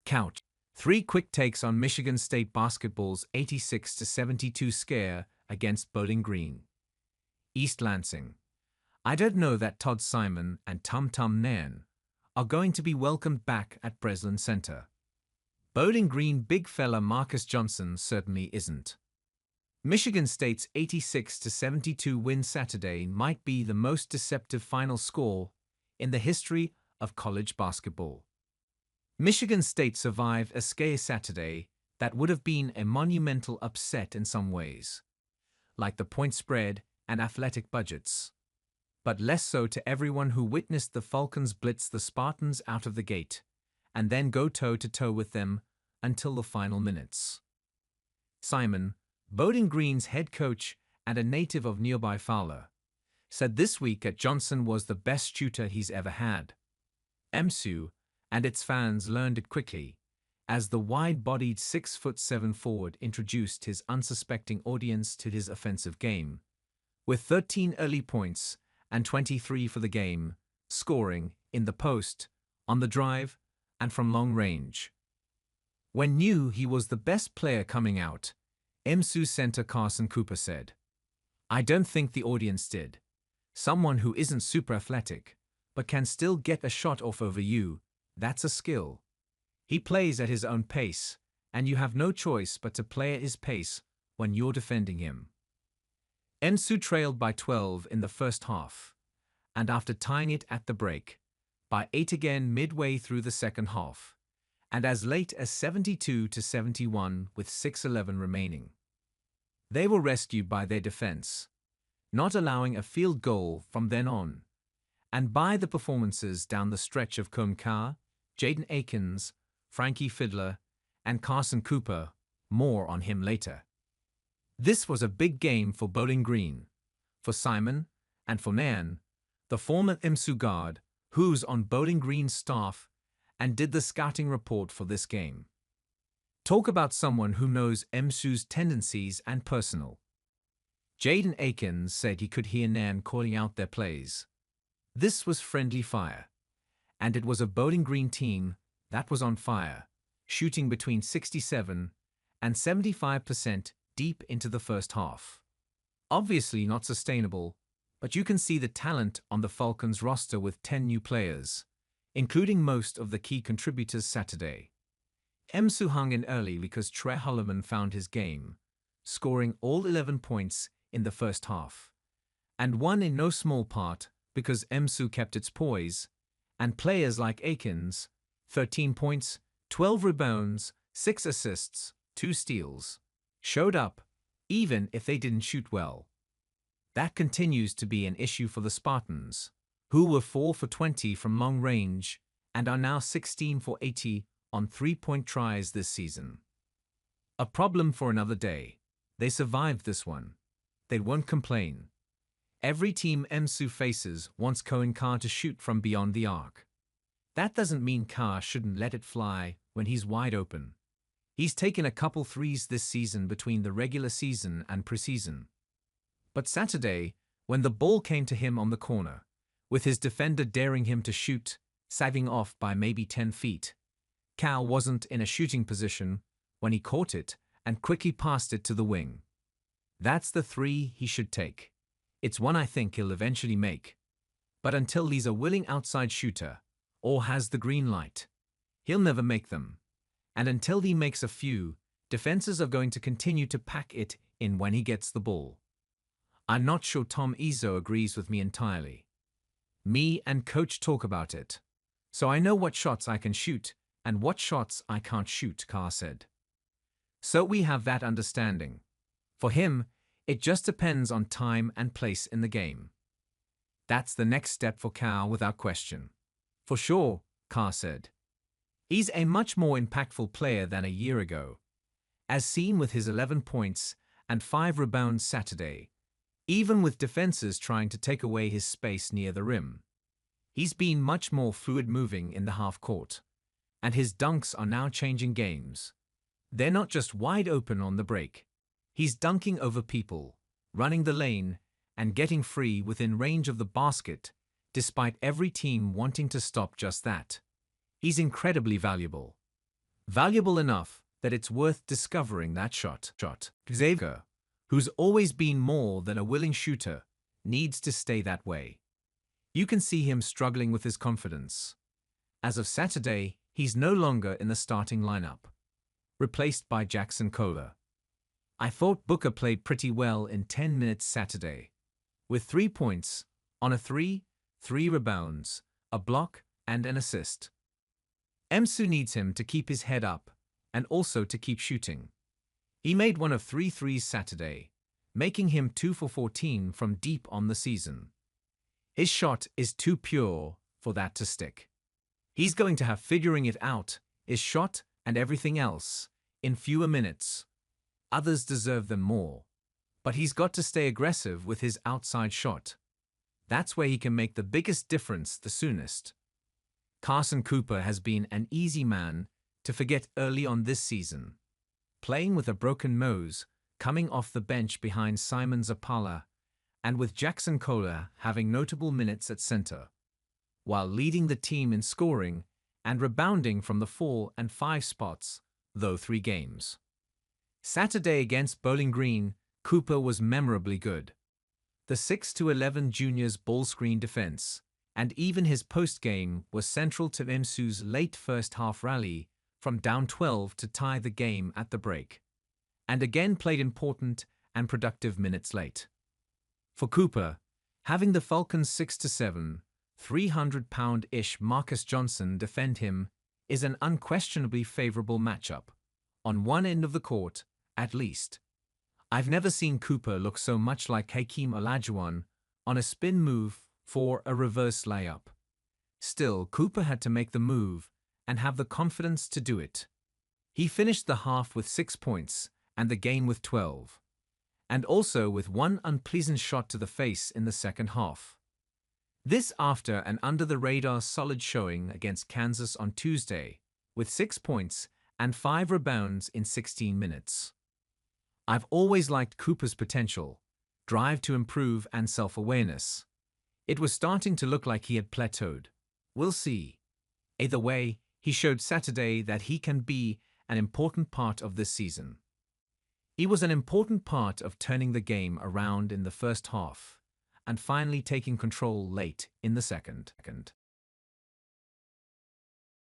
Couch. 3 quick takes on Michigan State basketball's 86-72 scare against Bowling Green. East Lansing. I don't know that Todd Simon and Nairn are going to be welcomed back at Breslin Center. Bowling Green big fella Marcus Johnson certainly isn't. Michigan State's 86-72 win Saturday might be the most deceptive final score in the history of college basketball. Michigan State survived a scare Saturday that would have been a monumental upset in some ways, like the point spread and athletic budgets, but less so to everyone who witnessed the Falcons blitz the Spartans out of the gate and then go toe-to-toe with them until the final minutes. Simon, Bowling Green's head coach and a native of nearby Fowler, said this week that Johnson was the best shooter he's ever had. MSU and its fans learned it quickly, as the wide-bodied 6'7" forward introduced his unsuspecting audience to his offensive game, with 13 early points and 23 for the game, scoring in the post, on the drive, and from long range. When knew he was the best player coming out, MSU center Carson Cooper said, "I don't think the audience did. Someone who isn't super athletic, but can still get a shot off over you, that's a skill. He plays at his own pace, and you have no choice but to play at his pace when you're defending him." MSU trailed by 12 in the first half, and after tying it at the break, by 8 again midway through the second half, and as late as 72-71 with 6:11 remaining. They were rescued by their defense, not allowing a field goal from then on, and by the performances down the stretch of Cone Carr, Jaden Akins, Frankie Fiddler, and Carson Cooper, more on him later. This was a big game for Bowling Green, for Simon, and for Nairn, the former MSU guard, who's on Bowling Green's staff and did the scouting report for this game. Talk about someone who knows MSU's tendencies and personal. Jaden Akins said he could hear Nairn calling out their plays. This was friendly fire, and it was a Bowling Green team that was on fire, shooting between 67 and 75% deep into the first half. Obviously not sustainable, but you can see the talent on the Falcons roster with 10 new players, including most of the key contributors Saturday. MSU hung in early because Trey Holloman found his game, scoring all 11 points in the first half, and won in no small part because MSU kept its poise, and players like Akins, 13 points, 12 rebounds, 6 assists, 2 steals, showed up, even if they didn't shoot well. That continues to be an issue for the Spartans, who were 4 for 20 from long range and are now 16 for 80 on 3-point tries this season. A problem for another day. They survived this one. They won't complain. Every team MSU faces wants Cohen Carr to shoot from beyond the arc. That doesn't mean Carr shouldn't let it fly when he's wide open. He's taken a couple threes this season between the regular season and preseason. But Saturday, when the ball came to him on the corner, with his defender daring him to shoot, sagging off by maybe 10 feet, Cal wasn't in a shooting position when he caught it and quickly passed it to the wing. That's the three he should take. It's one I think he'll eventually make. But until he's a willing outside shooter, or has the green light, he'll never make them. And until he makes a few, defenses are going to continue to pack it in when he gets the ball. I'm not sure Tom Izzo agrees with me entirely. Me and Coach talk about it, so I know what shots I can shoot and what shots I can't shoot, Carr said. So we have that understanding. For him, it just depends on time and place in the game. That's the next step for Cal without question. For sure, Carr said. He's a much more impactful player than a year ago, as seen with his 11 points and 5 rebounds Saturday, even with defenses trying to take away his space near the rim. He's been much more fluid moving in the half court, and his dunks are now changing games. They're not just wide open on the break. He's dunking over people, running the lane, and getting free within range of the basket, despite every team wanting to stop just that. He's incredibly valuable. Valuable enough that it's worth discovering that shot. Xavier, who's always been more than a willing shooter, needs to stay that way. You can see him struggling with his confidence. As of Saturday, he's no longer in the starting lineup, replaced by Jackson Kohler. I thought Booker played pretty well in 10 minutes Saturday, with 3 points on a 3 rebounds, a block, and an assist. Emsu needs him to keep his head up and also to keep shooting. He made one of 3 threes Saturday, making him 2 for 14 from deep on the season. His shot is too pure for that to stick. He's going to have figuring it out, his shot and everything else, in fewer minutes. Others deserve them more. But he's got to stay aggressive with his outside shot. That's where he can make the biggest difference the soonest. Carson Cooper has been an easy man to forget early on this season, playing with a broken nose, coming off the bench behind Simon Zapala, and with Jackson Kohler having notable minutes at center, while leading the team in scoring and rebounding from the 4 and 5 spots, though 3 games. Saturday against Bowling Green, Cooper was memorably good. The 6-11 juniors' ball screen defense, and even his post-game was central to Emsu's late first-half rally from down 12 to tie the game at the break, and again played important and productive minutes late. For Cooper, having the Falcons' 6-7, 300-pound-ish Marcus Johnson defend him is an unquestionably favorable matchup, on one end of the court, at least. I've never seen Cooper look so much like Hakeem Olajuwon on a spin move for a reverse layup. Still, Cooper had to make the move and have the confidence to do it. He finished the half with 6 points and the game with 12, and also with 1 unpleasant shot to the face in the second half. This after an under-the-radar solid showing against Kansas on Tuesday, with 6 points and 5 rebounds in 16 minutes. I've always liked Cooper's potential, drive to improve and self-awareness. It was starting to look like he had plateaued. We'll see. Either way, he showed Saturday that he can be an important part of this season. He was an important part of turning the game around in the first half and finally taking control late in the second.